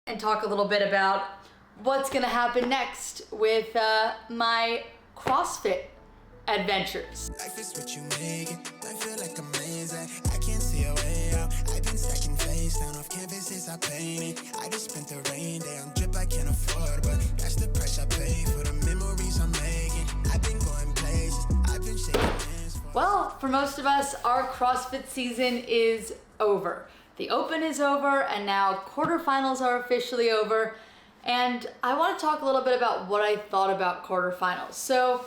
and talk a little bit about what's gonna happen next with my CrossFit adventures. Life is what you make it. I feel like amazing. I can't see a way out. I've been stacking face down off canvases I painted. I just spent the rain day on drip I can't afford, but that's the price I pay for the memories I'm making. I've been going places. I've been shaking hands. Well, for most of us, our CrossFit season is over. The Open is over, and now quarterfinals are officially over. And I want to talk a little bit about what I thought about quarterfinals. So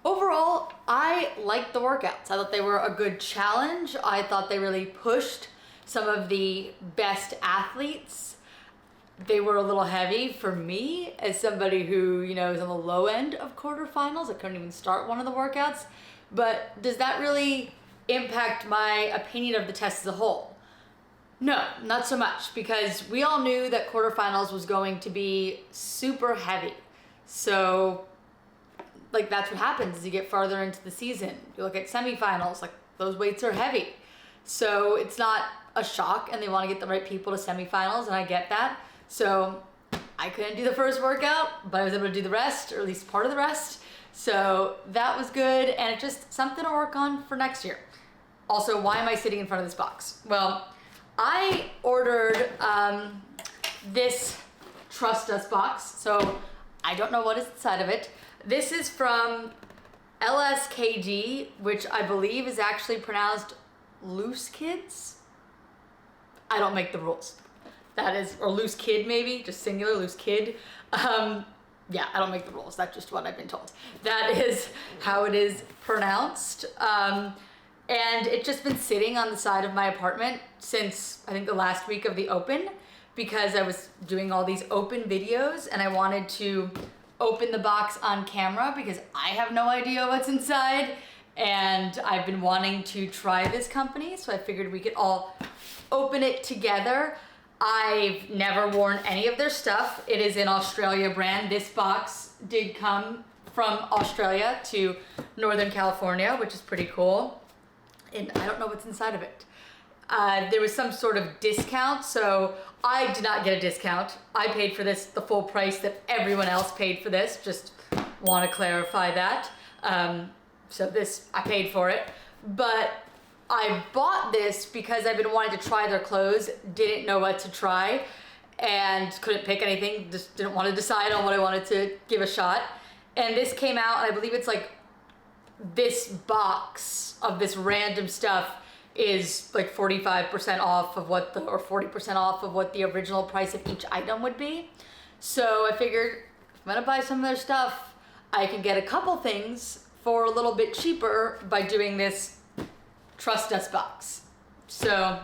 overall, I liked the workouts. I thought they were a good challenge. I thought they really pushed some of the best athletes. They were a little heavy for me as somebody who, is on the low end of quarterfinals. I couldn't even start one of the workouts. But does that really impact my opinion of the test as a whole? No, not so much, because we all knew that quarterfinals was going to be super heavy. So that's what happens as you get farther into the season. You look at semifinals, those weights are heavy. So it's not a shock, and they want to get the right people to semifinals, and I get that. So I couldn't do the first workout, but I was able to do the rest, or at least part of the rest. So that was good, and it's just something to work on for next year. Also, why am I sitting in front of this box? Well, I ordered this Trust Us box, so I don't know what is inside of it. This is from LSKD, which I believe is actually pronounced Loose Kids. I don't make the rules. That is, or Loose Kid maybe, just singular, Loose Kid. Yeah, I don't make the rules. That's just what I've been told. That is how it is pronounced. And it's just been sitting on the side of my apartment since I think the last week of the Open, because I was doing all these Open videos and I wanted to open the box on camera because I have no idea what's inside, and I've been wanting to try this company, so I figured we could all open it together. I've never worn any of their stuff. It is an Australia brand. This box did come from Australia to Northern California, which is pretty cool. And I don't know what's inside of it. There was some sort of discount, so I did not get a discount. I paid for this the full price that everyone else paid for this. Just want to clarify that. So this, I paid for it. But I bought this because I've been wanting to try their clothes, didn't know what to try, and couldn't pick anything, just didn't want to decide on what I wanted to give a shot. And this came out, and I believe it's this box of this random stuff is 45% off of or 40% off of what the original price of each item would be. So I figured if I'm gonna buy some of their stuff, I can get a couple things for a little bit cheaper by doing this Trust Us box. So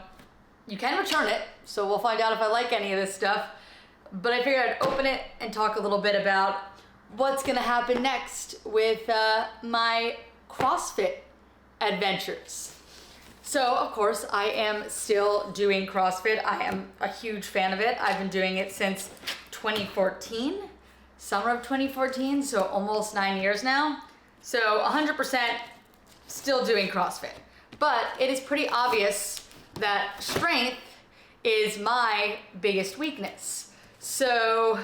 you can return it, so we'll find out if I like any of this stuff. But I figured I'd open it and talk a little bit about what's gonna happen next with my CrossFit adventures. So of course I am still doing CrossFit. I am a huge fan of it. I've been doing it since 2014, summer of 2014, so almost 9 years now. So 100% still doing CrossFit. But it is pretty obvious that strength is my biggest weakness. So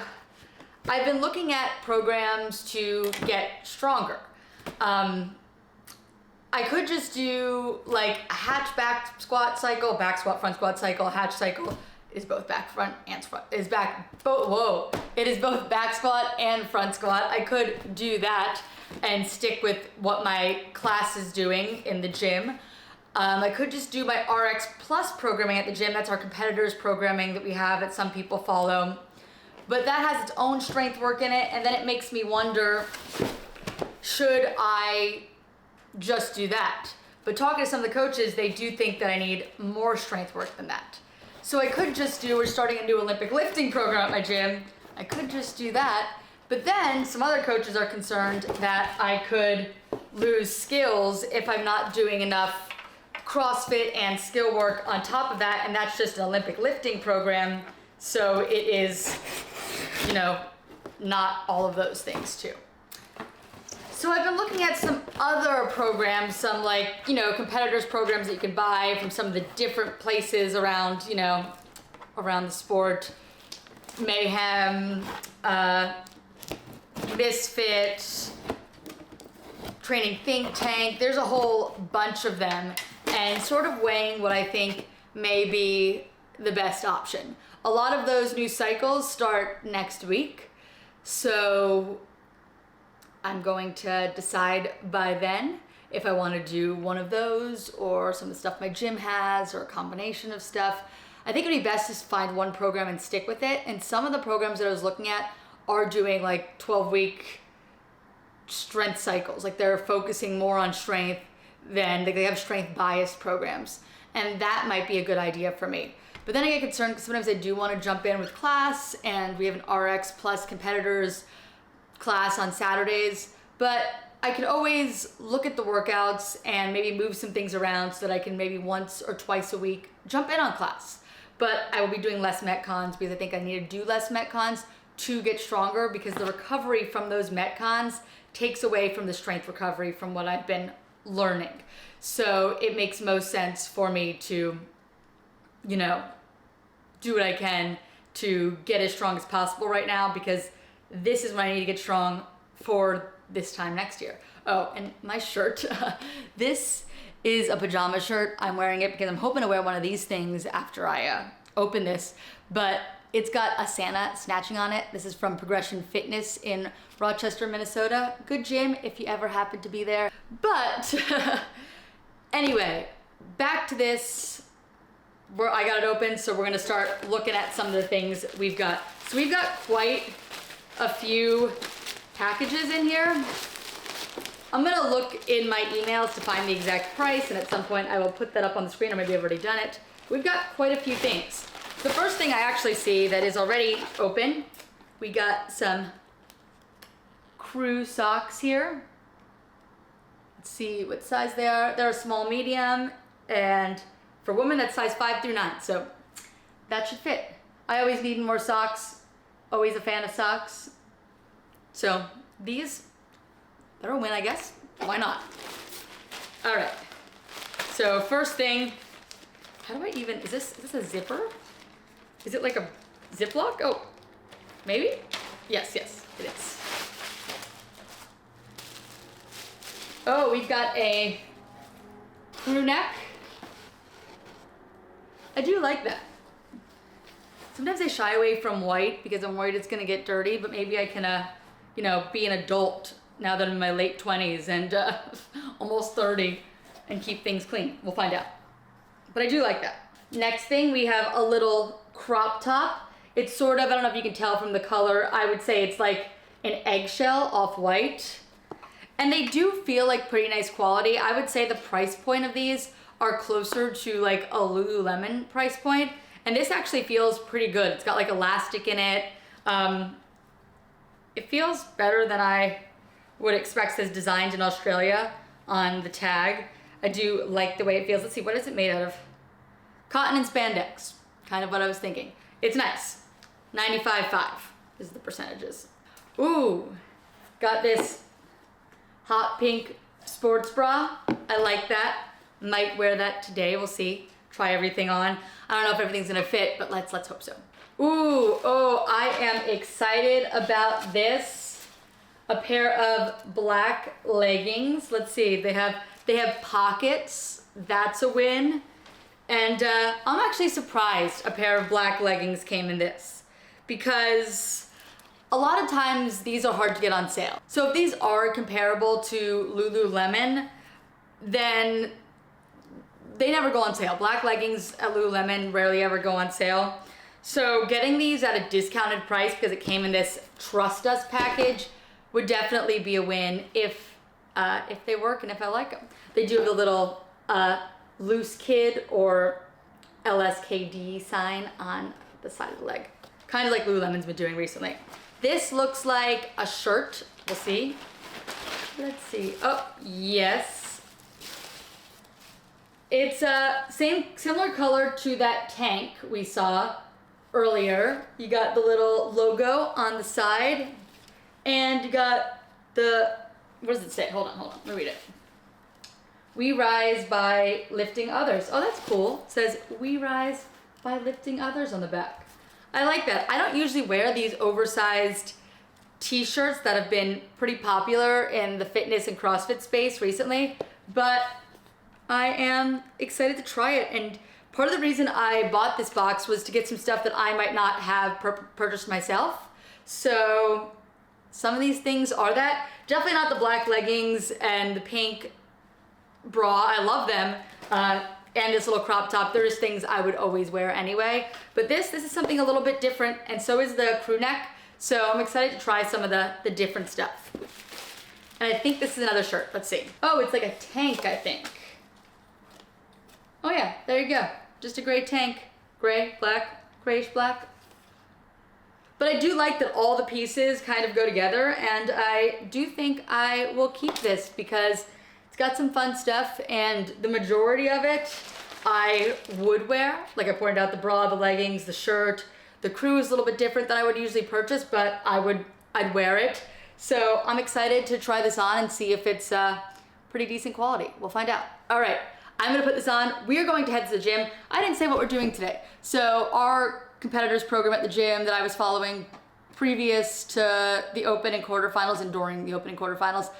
I've been looking at programs to get stronger. I could just do a hatch back squat cycle, back squat, front squat cycle, hatch cycle. It is both back, front, and squat. It is It is both back squat and front squat. I could do that and stick with what my class is doing in the gym. I could just do my RX Plus programming at the gym. That's our competitors programming that we have that some people follow. But that has its own strength work in it, and then it makes me wonder, should I just do that? But talking to some of the coaches, they do think that I need more strength work than that. So I could just we're starting a new Olympic lifting program at my gym. I could just do that. But then some other coaches are concerned that I could lose skills if I'm not doing enough CrossFit and skill work on top of that, and that's just an Olympic lifting program. So it is, not all of those things too. So I've been looking at some other programs, some competitors programs that you can buy from some of the different places around, around the sport. Mayhem, Misfit, Training Think Tank. There's a whole bunch of them, and sort of weighing what I think may be the best option. A lot of those new cycles start next week, so I'm going to decide by then if I want to do one of those or some of the stuff my gym has or a combination of stuff. I think it'd be best to find one program and stick with it. And some of the programs that I was looking at are doing like 12-week strength cycles. Like they're focusing more on strength than they have strength biased programs. And that might be a good idea for me. But then I get concerned because sometimes I do want to jump in with class, and we have an RX Plus competitors class on Saturdays. But I could always look at the workouts and maybe move some things around so that I can maybe once or twice a week jump in on class. But I will be doing less Metcons because I think I need to do less Metcons to get stronger, because the recovery from those Metcons takes away from the strength recovery from what I've been learning. So it makes most sense for me to, you know, do what I can to get as strong as possible right now, because this is when I need to get strong for this time next year. Oh, and my shirt, this is a pajama shirt. I'm wearing it because I'm hoping to wear one of these things after I open this, but it's got a Santa snatching on it. This is from Progression Fitness in Rochester, Minnesota. Good gym if you ever happen to be there. But anyway, back to this. I got it open, so we're gonna start looking at some of the things we've got. So we've got quite a few packages in here. I'm gonna look in my emails to find the exact price, and at some point I will put that up on the screen, or maybe I've already done it. We've got quite a few things. The first thing I actually see that is already open, we got some crew socks here. Let's see what size they are. They're a small, medium, and for women that's size 5 through 9, so that should fit. I always need more socks, always a fan of socks. So these, they're a win, I guess. Why not? All right, so first thing, how do I even, is this a zipper? Is it like a Ziploc? Oh, maybe? Yes, it is. Oh, we've got a crew neck. I do like that. Sometimes I shy away from white because I'm worried it's gonna get dirty, but maybe I can, you know, be an adult now that I'm in my late 20s and almost 30 and keep things clean. We'll find out. But I do like that. Next thing, we have a little crop top. It's sort of, I don't know if you can tell from the color, I would say it's like an eggshell off-white. And they do feel like pretty nice quality. I would say the price point of these are closer to like a Lululemon price point. And this actually feels pretty good. It's got like elastic in it. It feels better than I would expect. It says designed in Australia on the tag. I do like the way it feels. Let's see, what is it made out of? Cotton and spandex, kind of what I was thinking. It's nice. 95.5 is the percentages. Ooh, got this hot pink sports bra. I like that. Might wear that today, we'll see. Try everything on. I don't know if everything's gonna fit, but let's hope so. Ooh, oh, I am excited about this. A pair of black leggings. Let's see, they have pockets. That's a win. And I'm actually surprised a pair of black leggings came in this, because a lot of times these are hard to get on sale. So if these are comparable to Lululemon, then they never go on sale. Black leggings at Lululemon rarely ever go on sale. So getting these at a discounted price because it came in this Trust Us package would definitely be a win if they work and if I like them. They do have the little Loose Kid or LSKD sign on the side of the leg. Kind of like Lululemon's been doing recently. This looks like a shirt. We'll see. Let's see. Oh, yes. It's similar color to that tank we saw earlier. You got the little logo on the side, and you got the, what does it say? Hold on, let me read it. We rise by lifting others. Oh, that's cool. It says, we rise by lifting others on the back. I like that. I don't usually wear these oversized t-shirts that have been pretty popular in the fitness and CrossFit space recently, but I am excited to try it. And part of the reason I bought this box was to get some stuff that I might not have purchased myself. So some of these things are that. Definitely not the black leggings and the pink bra. I love them. And this little crop top. There's things I would always wear anyway. But this is something a little bit different, and so is the crew neck. So I'm excited to try some of the different stuff. And I think this is another shirt. Let's see. Oh, it's like a tank, I think. Oh yeah, there you go. Just a gray tank. Gray, black, grayish black. But I do like that all the pieces kind of go together, and I do think I will keep this because it's got some fun stuff, and the majority of it I would wear. Like I pointed out, the bra, the leggings, the shirt. The crew is a little bit different than I would usually purchase, but I'd wear it. So I'm excited to try this on and see if it's pretty decent quality. We'll find out. All right, I'm gonna put this on. We are going to head to the gym. I didn't say what we're doing today. So our competitors program at the gym that I was following previous to the Open and quarterfinals and during the Open and quarterfinals,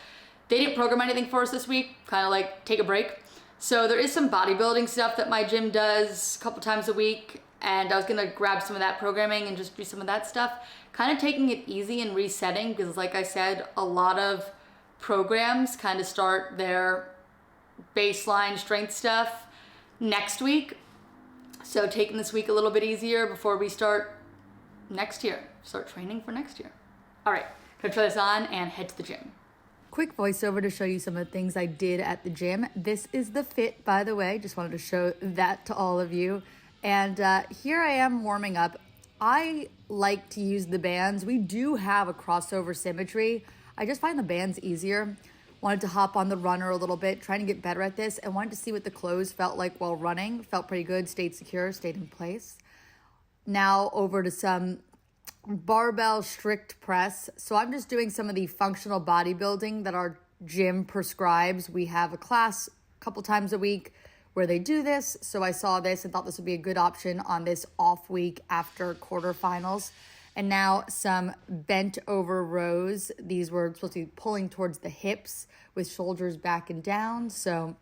they didn't program anything for us this week, kind of like take a break. So there is some bodybuilding stuff that my gym does a couple times a week, and I was gonna grab some of that programming and just do some of that stuff. Kind of taking it easy and resetting because like I said, a lot of programs kind of start their baseline strength stuff next week. So taking this week a little bit easier before we start next year, start training for next year. All right, gonna try this on and head to the gym. Quick voiceover to show you some of the things I did at the gym. This is the fit, by the way. Just wanted to show that to all of you. And here I am warming up. I like to use the bands. We do have a crossover symmetry. I just find the bands easier. Wanted to hop on the runner a little bit, trying to get better at this, and wanted to see what the clothes felt like while running. Felt pretty good, stayed secure, stayed in place. Now over to some barbell strict press. So I'm just doing some of the functional bodybuilding that our gym prescribes. We have a class a couple times a week where they do this. So I saw this and thought this would be a good option on this off week after quarterfinals. And now some bent over rows. These were supposed to be pulling towards the hips with shoulders back and down. So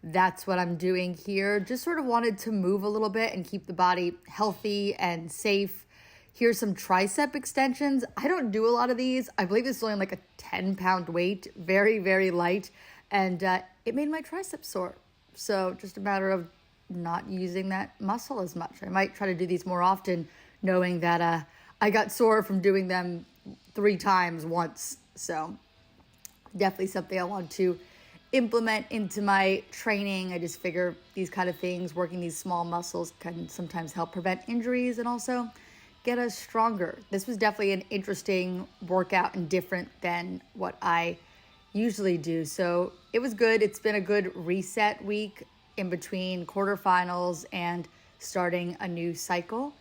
that's what I'm doing here. Just sort of wanted to move a little bit and keep the body healthy and safe. Here's some tricep extensions. I don't do a lot of these. I believe this is only like a 10-pound weight, very, very light. And it made my triceps sore. So just a matter of not using that muscle as much. I might try to do these more often, knowing that I got sore from doing them 3 times once. So definitely something I want to implement into my training. I just figure these kind of things, working these small muscles, can sometimes help prevent injuries and also get us stronger. This was definitely an interesting workout and different than what I usually do. So it was good. It's been a good reset week in between quarterfinals and starting a new cycle.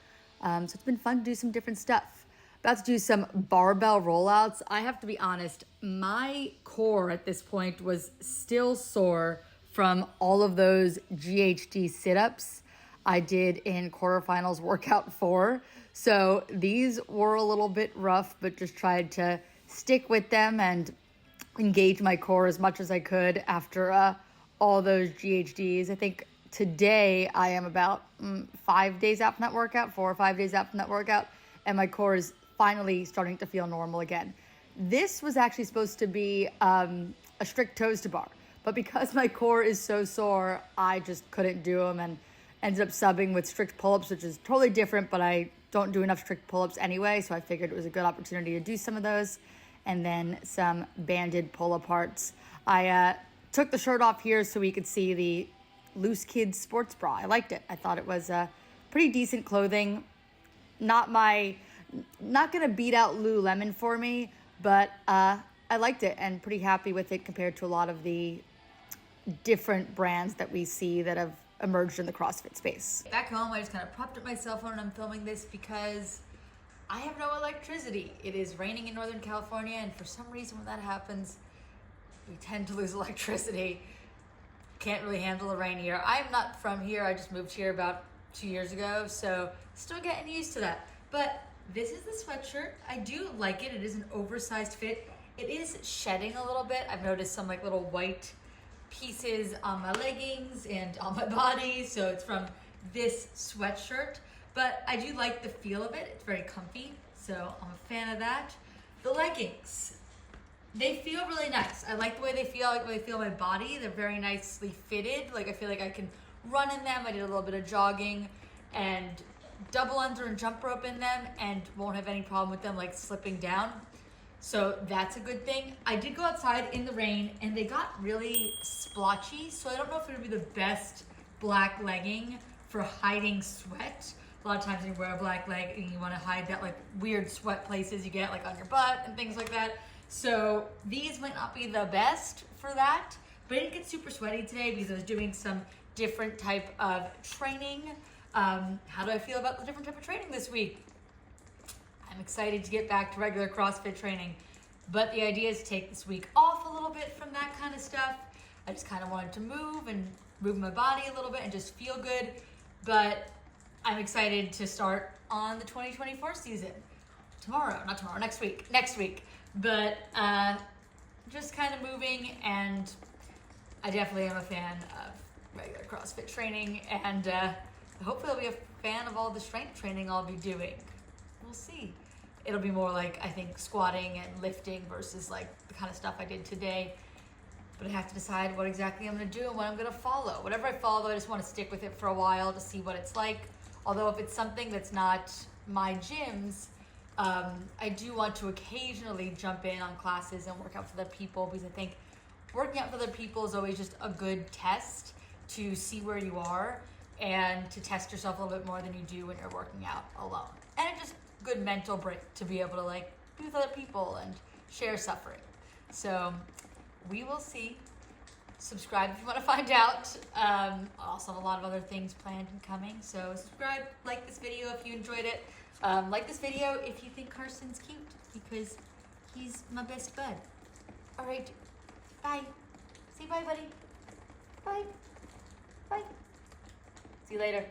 So it's been fun to do some different stuff. About to do some barbell rollouts. I have to be honest, my core at this point was still sore from all of those GHD sit-ups I did in quarterfinals workout 4. So these were a little bit rough, but just tried to stick with them and engage my core as much as I could after all those GHDs. I think today I am about 5 days out from that workout, 4 or 5 days out from that workout, and my core is finally starting to feel normal again. This was actually supposed to be a strict toes to bar, but because my core is so sore, I just couldn't do them and ended up subbing with strict pull-ups, which is totally different, but I don't do enough strict pull-ups anyway, so I figured it was a good opportunity to do some of those. And then some banded pull-aparts. I took the shirt off here so we could see the Loose Kids sports bra. I liked it. I thought it was pretty decent clothing. Not gonna beat out Lululemon for me, but I liked it and pretty happy with it compared to a lot of the different brands that we see that have emerged in the CrossFit space. Back home, I just kind of propped up my cell phone and I'm filming this because I have no electricity. It is raining in Northern California, and for some reason when that happens, we tend to lose electricity. Can't really handle the rain here. I'm not from here. I just moved here about 2 years ago, so still getting used to that. But this is the sweatshirt. I do like it. It is an oversized fit. It is shedding a little bit. I've noticed some like little white pieces on my leggings and on my body. So it's from this sweatshirt. But I do like the feel of it. It's very comfy. So I'm a fan of that. The leggings, they feel really nice. I like the way they feel. I like the way they feel on my body. They're very nicely fitted. Like I feel like I can run in them. I did a little bit of jogging and double under and jump rope in them and won't have any problem with them like slipping down. So that's a good thing. I did go outside in the rain and they got really splotchy. So I don't know if it would be the best black legging for hiding sweat. A lot of times when you wear a black legging, you want to hide that like weird sweat places you get like on your butt and things like that. So these might not be the best for that, but I didn't get super sweaty today because I was doing some different type of training. How do I feel about the different type of training this week? I'm excited to get back to regular CrossFit training, but the idea is to take this week off a little bit from that kind of stuff. I just kind of wanted to move my body a little bit and just feel good, but I'm excited to start on the 2024 season. Next week. But just kind of moving, and I definitely am a fan of regular CrossFit training, and hopefully I'll be a fan of all the strength training I'll be doing. We'll see. It'll be more like, I think, squatting and lifting versus like the kind of stuff I did today. But I have to decide what exactly I'm going to do and what I'm going to follow. Whatever I follow, I just want to stick with it for a while to see what it's like. Although if it's something that's not my gym's, I do want to occasionally jump in on classes and work out for other people, because I think working out for other people is always just a good test to see where you are and to test yourself a little bit more than you do when you're working out alone. And it's just a good mental break to be able to like be with other people and share suffering. So we will see. Subscribe if you want to find out. I also have a lot of other things planned and coming. So subscribe, like this video if you enjoyed it. Like this video if you think Carson's cute, because he's my best bud. All right, bye. Say bye, buddy. Bye. Bye. See you later.